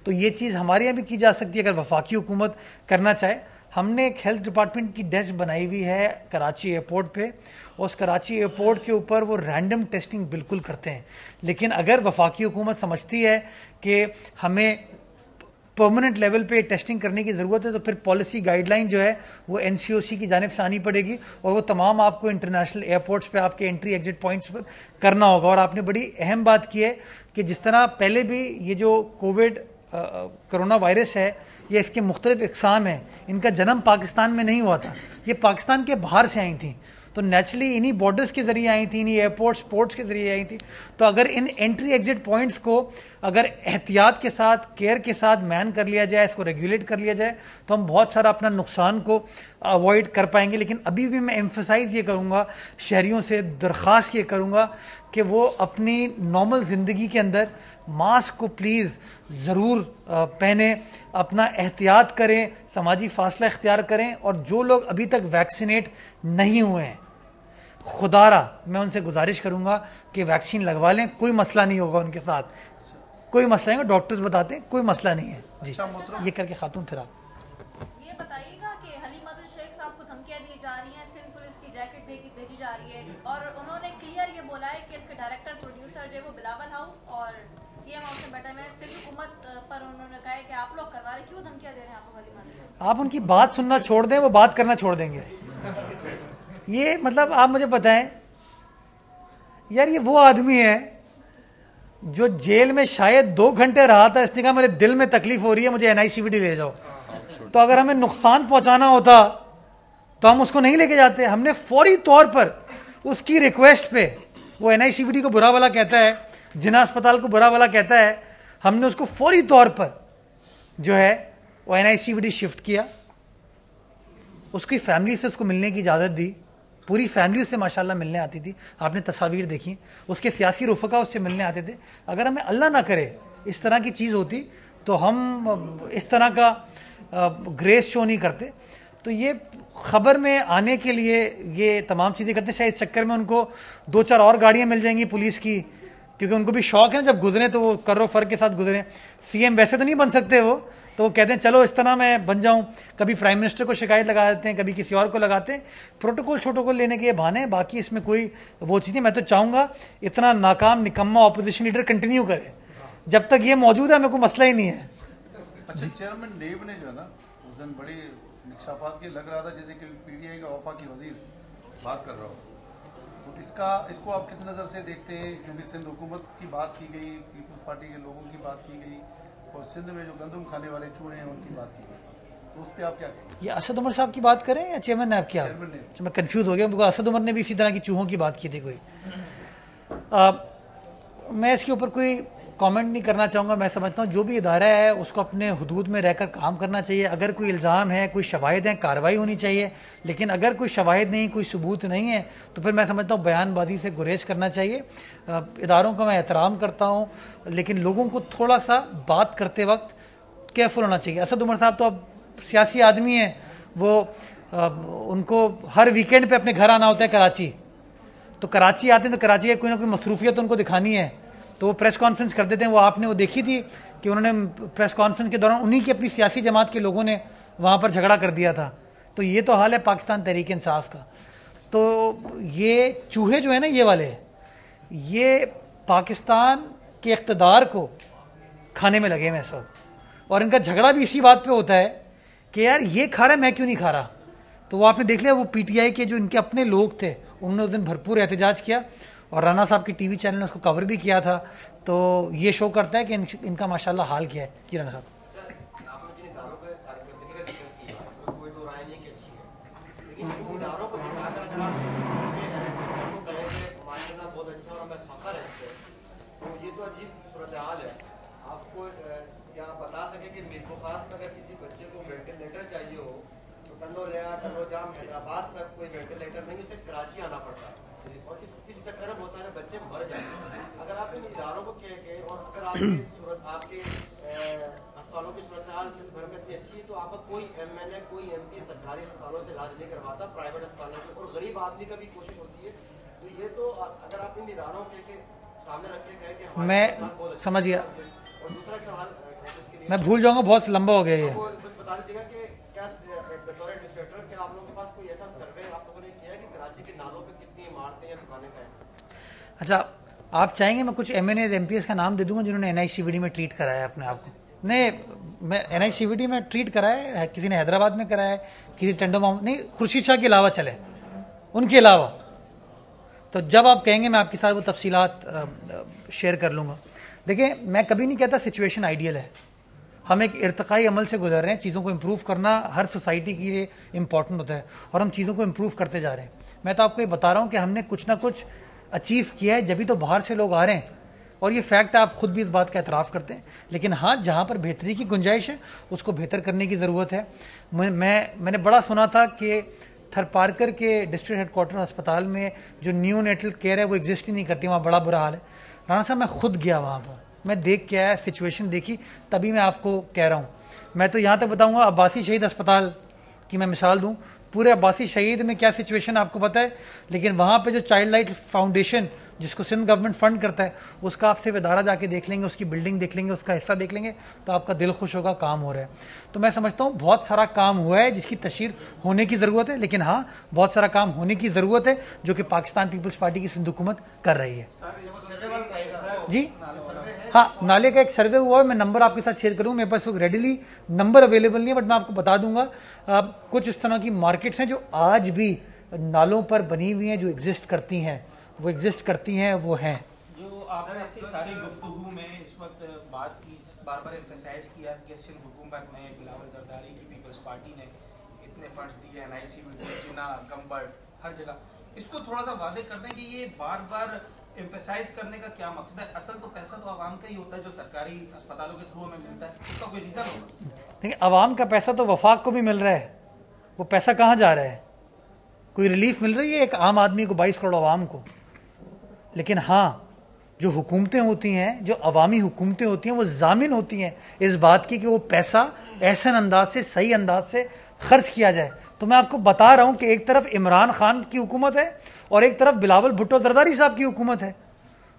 तो ये चीज़ हमारे यहाँ भी की जा सकती है अगर वफाकी हुकूमत करना चाहे। हमने एक हेल्थ डिपार्टमेंट की डेस्क बनाई हुई है कराची एयरपोर्ट पे, और उस कराची एयरपोर्ट के ऊपर वो रैंडम टेस्टिंग बिल्कुल करते हैं। लेकिन अगर वफाकी हुकूमत समझती है कि हमें परमानेंट लेवल पे टेस्टिंग करने की ज़रूरत है तो फिर पॉलिसी गाइडलाइन जो है वो एनसीओसी की जानिब से आनी पड़ेगी, और वो तमाम आपको इंटरनेशनल एयरपोर्ट्स पे आपके एंट्री एग्जिट पॉइंट्स पर करना होगा। और आपने बड़ी अहम बात की है कि जिस तरह पहले भी ये जो कोविड कोरोना वायरस है, ये इसके मुख्तलिफ इकसाम हैं, इनका जन्म पाकिस्तान में नहीं हुआ था, ये पाकिस्तान के बाहर से आई थी। तो नेचुरली इन्हीं बॉर्डर्स के जरिए आई थी, इन्हीं एयरपोर्ट्स पोर्ट्स के जरिए आई थी। तो अगर इन एंट्री एग्जिट पॉइंट्स को अगर एहतियात के साथ, केयर के साथ मैन कर लिया जाए, इसको रेगुलेट कर लिया जाए, तो हम बहुत सारा अपना नुकसान को अवॉइड कर पाएंगे। लेकिन अभी भी मैं एम्फसाइज ये करूँगा, शहरियों से दरख्वास्त ये करूँगा कि वो अपनी नॉर्मल ज़िंदगी के अंदर मास्क को प्लीज़ ज़रूर पहने, अपना एहतियात करें, समाजी फासला इख्तियार करें। और जो लोग अभी तक वैक्सीनेट नहीं हुए हैं, खुदारा मैं उनसे गुजारिश करूंगा कि वैक्सीन लगवा लें, कोई मसला नहीं होगा उनके साथ, कोई मसला नहीं, डॉक्टर्स बताते हैं कोई मसला नहीं है। जी, ये करके खातून फिर आप ये बताइएगा कि हलीमातुल शेख साहब को धमकियां दी जा रही हैं, सिंध पुलिस की जैकेट भेजी जा रही है, और उन्होंने क्लियर ये बोला है कि इसके डायरेक्टर प्रोड्यूसर जो है वो बिलावल हाउस और सीएम हाउस में बैठे हुए हैं। सिंध हुकूमत पर उन्होंने कहा है कि आप लोग करवा रहे, क्यों धमकियां दे रहे हैं आप लोग हलीमातुल? आप उनकी बात सुनना छोड़ दें, वो बात करना छोड़ देंगे। ये मतलब आप मुझे बताएं यार, ये वो आदमी है जो जेल में शायद 2 घंटे रहा था, इसने कहा मेरे दिल में तकलीफ हो रही है, मुझे एनआईसीवीडी ले जाओ। तो अगर हमें नुकसान पहुंचाना होता तो हम उसको नहीं लेके जाते। हमने फौरी तौर पर उसकी रिक्वेस्ट पे, वो एनआईसीवीडी को बुरा भला कहता है, जिना अस्पताल को बुरा भला कहता है, हमने उसको फौरी तौर पर जो है वो एनआईसीवीडी शिफ्ट किया, उसकी फैमिली से उसको मिलने की इजाज़त दी, पूरी फैमिली उससे माशाल्लाह मिलने आती थी, आपने तस्वीर देखी, उसके सियासी रुफका उससे मिलने आते थे। अगर हमें अल्लाह ना करे इस तरह की चीज़ होती तो हम इस तरह का ग्रेस शो नहीं करते। तो ये खबर में आने के लिए ये तमाम चीज़ें करते हैं। शायद इस चक्कर में उनको 2-4 और गाड़ियाँ मिल जाएंगी पुलिस की, क्योंकि उनको भी शौक है ना, जब गुजरे तो वो करो फर्क के साथ गुजरे। सीएम वैसे तो नहीं बन सकते वो, तो वो कहते हैं चलो इस तरह मैं बन जाऊं। कभी प्राइम मिनिस्टर को शिकायत लगा देते हैं, कभी किसी और को लगाते हैं, प्रोटोकॉल लेने के ये बहाने हैं। बाकी इसमें कोई वो चीज़ नहीं। मैं तो चाहूँगा इतना नाकाम निकम्मा ऑपोजिशन लीडर कंटिन्यू करे, जब तक ये मौजूद है हमें कोई मसला ही नहीं है। अच्छा, चेयरमैन नेब ने जो है ना उस दिन बड़ी निक्षाफात की लग रहा था जैसे कि पीडीआई का वफाकी वजीर बात कर रहा हो, तो इसको आप किस नज़र से देखते हैं? क्योंकि सिंध हुकूमत की बात की गई, पीपल्स पार्टी के लोगों की बात की गई, और सिंध में जो गंदम खाने वाले चूहे हैं उनकी बात की गई, तो उस पर आप क्या कहेंगे? ये असद उमर साहब की बात करें या चेयरमैन नैब की? मैं कंफ्यूज हो गया, क्योंकि असद उमर ने भी इसी तरह की चूहों की बात की थी कोई। मैं इसके ऊपर कोई कमेंट नहीं करना चाहूँगा। मैं समझता हूँ जो भी इदारा है उसको अपने हुदूद में रहकर काम करना चाहिए। अगर कोई इल्ज़ाम है, कोई शवाहिद हैं, कार्रवाई होनी चाहिए। लेकिन अगर कोई शवाहिद नहीं, कोई सबूत नहीं है, तो फिर मैं समझता हूँ बयानबाजी से गुरेज करना चाहिए। इदारों का मैं एहतराम करता हूँ, लेकिन लोगों को थोड़ा सा बात करते वक्त केयरफुल होना चाहिए। असद उमर साहब तो अब सियासी आदमी हैं, वो उनको हर वीकेंड पे अपने घर आना होता है कराची, तो कराची आते हैं तो कराची की कोई ना कोई मसरूफियत उनको दिखानी है, तो वो प्रेस कॉन्फ्रेंस कर देते हैं। वो आपने वो देखी थी कि उन्होंने प्रेस कॉन्फ्रेंस के दौरान उन्हीं की अपनी सियासी जमात के लोगों ने वहाँ पर झगड़ा कर दिया था। तो ये तो हाल है पाकिस्तान तहरीक इंसाफ का। तो ये चूहे जो है ना ये वाले, ये पाकिस्तान के इख्तदार को खाने में लगे हैं इस वक्त, और इनका झगड़ा भी इसी बात पे होता है कि यार ये खा रहा है मैं क्यों नहीं खा रहा। तो वो आपने देख लिया, वो पीटीआई के जो इनके अपने लोग थे उन्होंने उस दिन भरपूर एहतजाज किया, और राना साहब की टीवी चैनल ने उसको कवर भी किया था। तो ये शो करता है कि इनका माशाल्लाह हाल क्या है। जी राना साहब, हैदराबाद तक कोई वेंटिलेटर नहीं, उसे कराची आना पड़ता है, और इस चक्कर में बहुत सारे बच्चे मर जाते हैं। अगर आप इन इदारों को कह के, और अगर आपके अस्पतालों की सूरत हाल सिंध भर में इतनी अच्छी है, तो आपका कोई एमएनए, कोई एमपी सरकारी अस्पतालों से इलाज नहीं करवाता, प्राइवेट अस्पतालों से, और गरीब आदमी का भी कोशिश होती है। तो ये तो अगर आप इन इदारों के सामने रख के कहें कि मैं समझ गया। और दूसरा सवाल मैं भूल जाऊंगा, बहुत लंबा हो गया ये। बस बता दीजिएगा कि क्या बतौर एडमिनिस्ट्रेटर क्या आप लोगों के पास कोई ऐसा सर्वे आप लोगों ने किया कि कराची के नालों पे कितनी इमारतें या दुकानें हैं? अच्छा, आप चाहेंगे मैं कुछ एमएनए एमपीएस का नाम दे दूंगा जिन्होंने एनआईसीवीडी में ट्रीट कराया है अपने आप को? नहीं, मैं एनआईसीवीडी में ट्रीट कराया है, किसी ने हैदराबाद में कराया है, किसी टंडो मामू नहीं, खुर्शीद शाह के अलावा चले, उनके अलावा। तो जब आप कहेंगे मैं आपके साथ वो तफसीलात शेयर कर लूँगा। देखिए, मैं कभी नहीं कहता सिचुएशन आइडियल है, हम एक इर्तकाई अमल से गुजर रहे हैं। चीज़ों को इम्प्रूव करना हर सोसाइटी के लिए इम्पॉर्टेंट होता है, और हम चीज़ों को इम्प्रूव करते जा रहे हैं। मैं तो आपको ये बता रहा हूँ कि हमने कुछ ना कुछ अचीव किया है, जब तो बाहर से लोग आ रहे हैं, और ये फैक्ट है, आप खुद भी इस बात का एतराफ़ करते हैं। लेकिन हाँ, जहाँ पर बेहतरी की गुंजाइश है उसको बेहतर करने की ज़रूरत है। मैंने बड़ा सुना था कि थरपारकर के डिस्ट्रिक्ट हेडक्वार्टर अस्पताल में जो न्यूनेटल केयर है वो एग्जिस्ट ही नहीं करती, वहाँ बड़ा बुरा हाल है। राना साहब, मैं खुद गया वहाँ पर, मैं देख के आया, सिचुएशन देखी, तभी मैं आपको कह रहा हूँ। मैं तो यहाँ तक बताऊँगा, अब्बासी शहीद अस्पताल की मैं मिसाल दूँ, पूरे अब्बासी शहीद में क्या सिचुएशन आपको पता है। लेकिन वहाँ पे जो चाइल्ड लाइट फाउंडेशन जिसको सिंध गवर्नमेंट फंड करता है, उसका आप सिर्फ इदारा जाके देख लेंगे, उसकी बिल्डिंग देख लेंगे, उसका हिस्सा देख लेंगे, तो आपका दिल खुश होगा, काम हो रहा है। तो मैं समझता हूँ बहुत सारा काम हुआ है जिसकी तशहीर होने की ज़रूरत है। लेकिन हाँ, बहुत सारा काम होने की ज़रूरत है जो कि पाकिस्तान पीपल्स पार्टी की सिंध हुकूमत कर रही है। जी हाँ, नाले का एक सर्वे हुआ है, मैं नंबर आपके साथ शेयर करूँ, मेरे पास रेडिली नंबर अवेलेबल नहीं है, बट मैं आपको बता दूंगा। कुछ इस तरह की मार्केट्स हैं जो आज भी नालों पर बनी हुई हैं, जो एग्जिस्ट करती हैं, वो हैं। जो आपने अपनी सारी गुफ्तगू में इस वक्त बात की, बार बार एम्फसाइज किया कि सिंध हुकूमत ने, बिलावल जरदारी की पीपल्स पार्टी ने इतने फंड्स दिए, एनआईसीवीडी, जिना, गंबड़, हर जगह, इसको थोड़ा सा वादे कर दें कि ये बार बार एम्फसाइज करने का क्या मकसद है? असल तो पैसा तो आवाम का ही होता है जो सरकारी अस्पतालों के थ्रू में मिलता है, उसका कोई रीजन होगा? देखिए, आवाम का पैसा तो वफाक को भी मिल रहा है, वो पैसा कहाँ जा रहा है? कोई रिलीफ मिल रही है एक आम आदमी को, 22 करोड़ आवाम को। लेकिन हाँ, जो हुकूमतें होती हैं, जो अवामी हुकूमतें होती हैं, वो जामिन होती हैं इस बात की कि वो पैसा ऐसा अंदाज से, सही अंदाज से खर्च किया जाए। तो मैं आपको बता रहा हूं कि एक तरफ इमरान खान की हुकूमत है और एक तरफ बिलावल भुट्टो जरदारी साहब की हुकूमत है।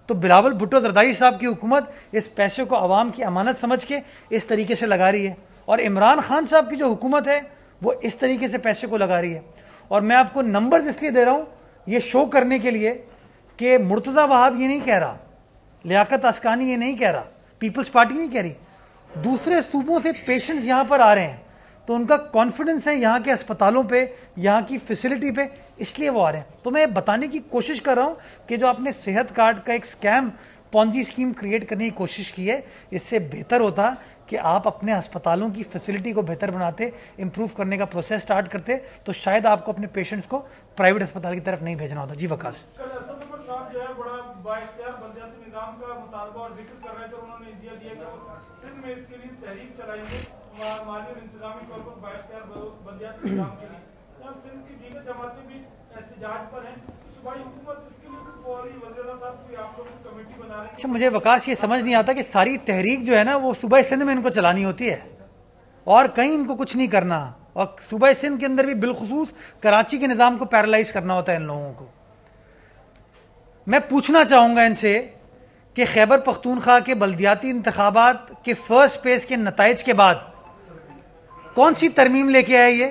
तो बिलावल भुट्टो जरदारी साहब की हुकूमत इस पैसे को अवाम की अमानत समझ के इस तरीके से लगा रही है, और इमरान खान साहब की जो हुकूमत है वो इस तरीके से पैसे को लगा रही है। और मैं आपको नंबर इसलिए दे रहा हूं, ये शो करने के लिए कि मुर्तज़ा वहाब ये नहीं कह रहा, लियाकत अस्कानी ये नहीं कह रहा, पीपल्स पार्टी नहीं कह रही, दूसरे सूबों से पेशेंट्स यहां पर आ रहे हैं तो उनका कॉन्फिडेंस है यहाँ के अस्पतालों पे, यहाँ की फैसिलिटी पे, इसलिए वो आ रहे हैं। तो मैं बताने की कोशिश कर रहा हूँ कि जो आपने सेहत कार्ड का एक स्कैम पॉन्जी स्कीम क्रिएट करने की कोशिश की है, इससे बेहतर होता कि आप अपने अस्पतालों की फैसिलिटी को बेहतर बनाते, इंप्रूव करने का प्रोसेस स्टार्ट करते, तो शायद आपको अपने पेशेंट्स को प्राइवेट अस्पताल की तरफ नहीं भेजना होता। जी वकास साहब जो है बड़ा बाइख्तियार बलदियाती निज़ाम का मुतालबा और जिक्र कर रहे थे, उन्होंने दिया कि सिंध में इसके लिए तहरीक चलाएंगे माली और इंतजामी तौर पर बाइख्तियार बलदियाती निज़ाम के लिए। यहाँ सिंध की दीगर जमातें भी एहतजाज पर हैं, सूबाई हुकूमत इसके लिए फौरी वज़ीर आला साहब कोई आप लोग कमेटी बना रहे हैं। अच्छा, मुझे वकास ये समझ नहीं आता कि सारी तहरीक जो है ना वो सूबा सिंध में इनको चलानी होती है और कहीं इनको कुछ नहीं करना, और सूबा सिंध के अंदर भी बिलखुसूस कराची के निज़ाम को पैरालाइज करना होता है इन लोगों को। मैं पूछना चाहूंगा इनसे कि खैबर पख्तूनख्वा के बल्दियाती इंतखाबात के फर्स्ट फेज के नताइज के बाद कौन सी तरमीम लेके आए ये?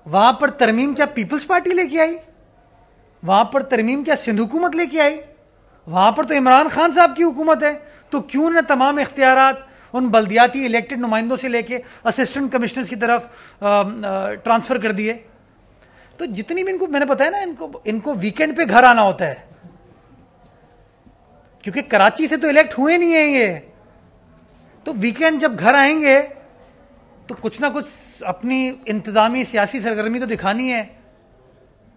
वहां पर तरमीम क्या पीपल्स पार्टी लेके आई? वहां पर तरमीम क्या सिंध हुकूमत लेके आई? वहां पर तो इमरान खान साहब की हुकूमत है। तो क्यों न तमाम इख्तियारात उन बल्दियाती इलेक्टेड नुमाइंदों से लेके असिस्टेंट कमिश्नर्स की तरफ ट्रांसफर कर दिए? तो जितनी भी इनको मैंने बताया ना, इनको वीकेंड पे घर आना होता है, क्योंकि कराची से तो इलेक्ट हुए नहीं है ये। तो वीकेंड जब घर आएंगे तो कुछ ना कुछ अपनी इंतजामी सियासी सरगर्मी तो दिखानी है।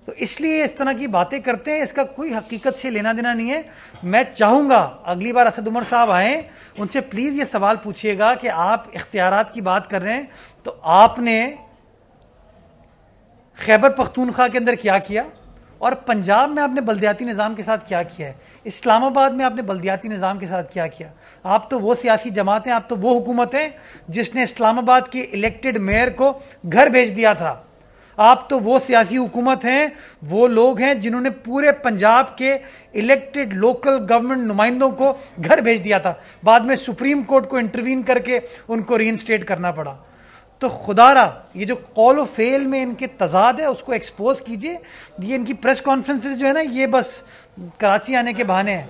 तो इसलिए इस तरह की बातें करते हैं, इसका कोई हकीकत से लेना देना नहीं है। मैं चाहूंगा अगली बार असद उमर साहब आए, उनसे प्लीज ये सवाल पूछिएगा कि आप इख्तियारात की बात कर रहे हैं तो आपने खैबर पख्तूनख्वा के अंदर क्या किया, और पंजाब में आपने बल्दियाती निज़ाम के साथ क्या किया है, इस्लामाबाद में आपने बल्दियाती निज़ाम के साथ क्या किया। आप तो वो सियासी जमात हैं, आप तो वो हुकूमत है जिसने इस्लामाबाद के इलेक्टेड मेयर को घर भेज दिया था। आप तो वो सियासी हुकूमत हैं, वो लोग हैं जिन्होंने पूरे पंजाब के इलेक्टेड लोकल गवर्नमेंट नुमाइंदों को घर भेज दिया था। बाद में सुप्रीम कोर्ट को इंटरवीन करके उनको रीइंस्टेट करना पड़ा। तो खुदारा ये जो कॉल ऑफ फेल में इनके तजाद है उसको एक्सपोज कीजिए। ये इनकी प्रेस कॉन्फ्रेंसेस जो है ना, ये बस कराची आने के बहाने हैं।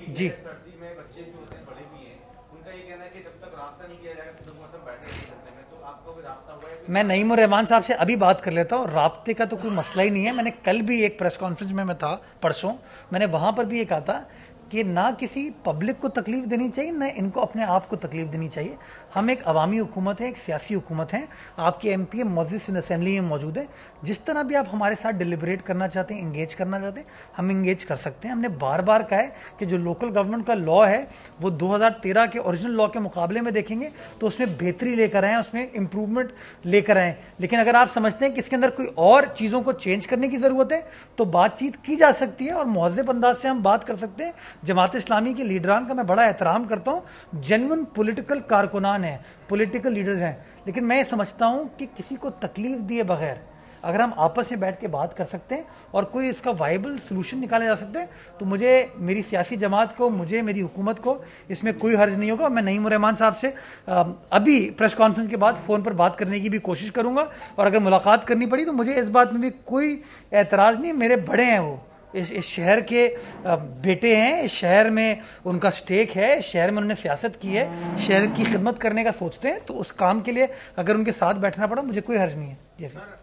जी सर्दी में बच्चे जो होते हैं बड़े भी हैं, उनका ये कहना है कि जब तक राब्ता नहीं किया जाएगा सिर्फ मौसम बैठने में, तो आपका कोई राब्ता हुआ है? मैं नईम उर रहमान साहब से अभी बात कर लेता हूँ। राब्ते का तो कोई मसला ही नहीं है। मैंने कल भी एक प्रेस कॉन्फ्रेंस में मैं था, परसों, मैंने वहां पर भी ये कहा था कि ना किसी पब्लिक को तकलीफ देनी चाहिए, ना इनको अपने आप को तकलीफ देनी चाहिए। हम एक अवामी हुकूमत है, एक सियासी हुकूमत है। आपके MP मौजूद सिंध असेंबली में मौजूद है। जिस तरह भी आप हमारे साथ डिलिब्रेट करना चाहते हैं, इंगेज करना चाहते हैं, हम इंगेज कर सकते हैं। हमने बार बार कहा है कि जो लोकल गवर्नमेंट का लॉ है वो 2013 के ओरिजिनल लॉ के मुकाबले में देखेंगे तो उसमें बेहतरी लेकर आए, उसमें इंप्रूवमेंट लेकर आए। लेकिन अगर आप समझते हैं कि इसके अंदर कोई और चीज़ों को चेंज करने की ज़रूरत है तो बातचीत की जा सकती है और मुहज़्ज़ब अंदाज से हम बात कर सकते हैं। जमात इस्लामी के लीडरान का मैं बड़ा एहतराम करता हूँ, जेन्युइन पॉलिटिकल कारकुनान हैं, पॉलिटिकल लीडर्स हैं। लेकिन मैं ये समझता हूँ कि किसी को तकलीफ दिए बगैर अगर हम आपस में बैठ के बात कर सकते हैं और कोई इसका वाइबल सोल्यूशन निकाले जा सकते हैं तो मुझे, मेरी सियासी जमात को, मुझे, मेरी हुकूमत को इसमें कोई हर्ज नहीं होगा। मैं नईम उर रहमान साहब से अभी प्रेस कॉन्फ्रेंस के बाद फ़ोन पर बात करने की भी कोशिश करूँगा, और अगर मुलाकात करनी पड़ी तो मुझे इस बात में भी कोई एतराज़ नहीं। मेरे बड़े हैं वो, इस शहर के बेटे हैं, इस शहर में उनका स्टेक है, इस शहर में उन्होंने सियासत की है, शहर की खिदमत करने का सोचते हैं। तो उस काम के लिए अगर उनके साथ बैठना पड़ा मुझे कोई हर्ज नहीं है। जैसे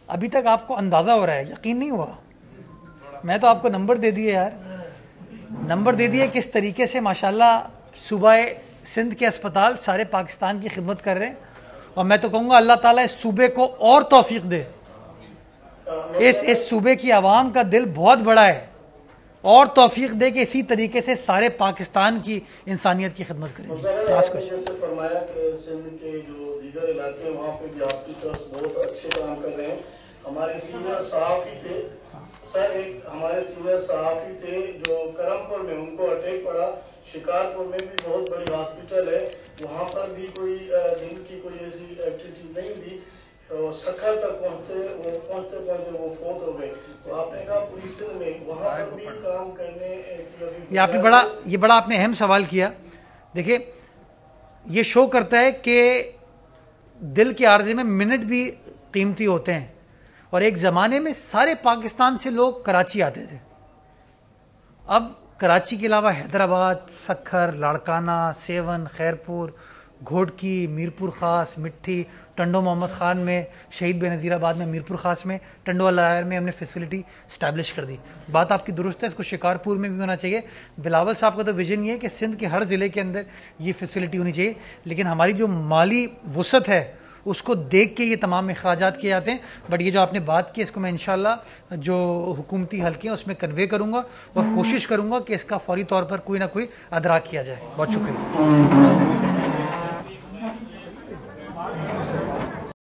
अभी तक आपको अंदाजा हो रहा है, यकीन नहीं हुआ। मैं तो आपको नंबर दे दिए यार, नंबर दे दिए किस तरीके से माशाल्लाह सूबा सिंध के अस्पताल सारे पाकिस्तान की खिदमत कर रहे हैं। और मैं तो कहूँगा अल्लाह ताला इस सूबे को और तौफीक दे। इस सूबे की आवाम का दिल बहुत बड़ा है, और तौफीक दे कि इसी तरीके से सारे पाकिस्तान की इंसानियत की खिदमत करेंगे। जैसे फरमाया कि सिंध के जो दीगर इलाके हैं वहाँ पे भी हॉस्पिटल्स बहुत अच्छे काम कर रहे हैं। हमारे सीनियर सहाफ़ी थे सर, एक हमारे सीनियर सहाफ़ी थे जो करमपुर में, उनको अटैक पड़ा। शिकारपुर में भी बहुत बड़ी हॉस्पिटल है, वहाँ पर भी कोई दिन की कोई ऐसी एक्टिविटी नहीं थी, तो सखर तक पहुँचते वो फोत हो गए। तो आपने कहा पुलिस में वहाँ पर भी काम करने की ये बड़ा आपने अहम सवाल किया। देखिए, ये शो करता है कि दिल के आर्जे में मिनट भी कीमती होते हैं, और एक ज़माने में सारे पाकिस्तान से लोग कराची आते थे। अब कराची के अलावा हैदराबाद, सखर, लाड़काना, सेवन, खैरपुर, घोड़की, मीरपुर ख़ास, मिट्टी, टंडो मोहम्मद ख़ान में, शहीद बेनज़ीराबाद में, मीरपुर ख़ास में, टंडो अलायर में हमने फैसिलिटी इस्टेब्लिश कर दी। बात आपकी दुरुस्त है, इसको शिकारपुर में भी होना चाहिए। बिलावल साहब का तो विजन ये है कि सिंध के हर ज़िले के अंदर ये फैसिलिटी होनी चाहिए, लेकिन हमारी जो माली वसअत है उसको देख के ये तमाम अखराजात किए जाते हैं। बट ये जो आपने बात की, इसको मैं इंशाल्लाह जो हुकूमती हल्के हैं उसमें कन्वे करूँगा और कोशिश करूँगा कि इसका फौरी तौर पर कोई ना कोई अदरा किया जाए। बहुत शुक्रिया।